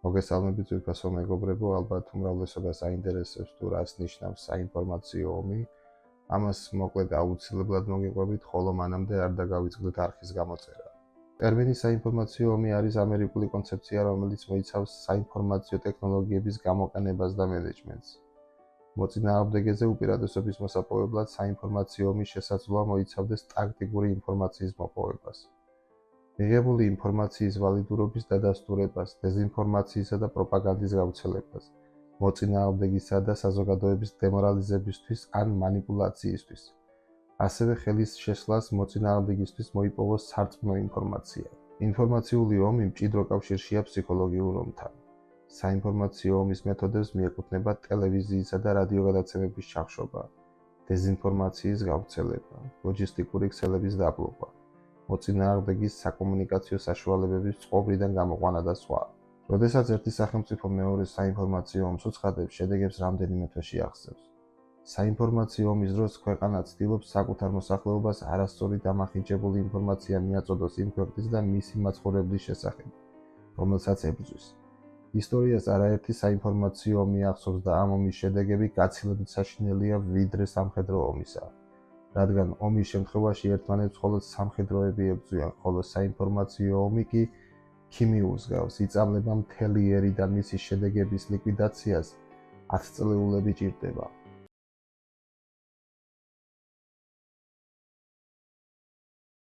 მოგესალმებით ძვირფასო მეგობრებო, ალბათ უმრავლესობას აინტერესებს თუ რას ნიშნავს საინფორმაციო ომი. ამას მოკლედ აუცილებლად მოგიყვებით, ხოლო მანამდე არ დაგავიწყდეთ არხის გამოწერა. ტერმინი საინფორმაციო ომი არის ამერიკული კონცეფცია, რომელიც მოიცავს საინფორმაციო ტექნოლოგიების გამოყენებას და მენეჯმენტს. მოწინააღმდეგეზე უპირატესობის მოსაპოვებლად საინფორმაციო ომის შესაძლოა მოიცავდეს ტაქტიკური ინფორმაციის მოპოვებას. მიღებული ინფორმაციის ვალიდურობის დადასტურებას, დეზინფორმაციისა და პროპაგანდის გავრცელებას, მოწინააღმდეგისა და საზოგადოების დემორალიზებისთვის ან მანიპულაციისთვის. ასევე ხელის შესვლას მოწინააღმდეგისთვის მოიპოვოს სარწმუნო ინფორმაცია. ინფორმაციული ომი მჭიდრო კავშირშია ფსიქოლოგიურ ომთან. საინფორმაციო ომის მეთოდებს მიეკუთვნება ტელევიზიისა და რადიო გადაცემების ჩახშობა, დეზინფორმაციის გავრცელება, ლოჯისტიკური ქსელების დაბლობა, მოწინააღმდეგის საკომუნიკაციო საშუალებების წყობრიდან გამოყვანა და სხვა. როდესაც ერთი სახელმწიფო მეორე საინფორმაციო ომს უცხადებს, შედეგებს რამდენიმე თვეში აღწევს. საინფორმაციო ომის დროს ქვეყანა ცდილობს საკუთარ მოსახლეობას არასწორი დამახინჯებული ინფორმაცია მიაწოდოს იმ ქვეყნის და მისი მაცხოვრებლის შესახებ, რომელსაც ებრძვის. ისტორიას არაერთი საინფორმაციო ომი ახსოვს და ამ ომის შედეგები გაცილებით საშინელია ვიდრე სამხედრო ომისა. რადგან ომის შემთხვევაში ერთმანეთს მხოლოდ სამხედროები ებრძვიან, ხოლო საინფორმაციო ომი კი ქიმიურს გავს, იწამლება მთელი ერი და მისი შედეგების ლიკვიდაციას 10 წლეულები ჭირდება.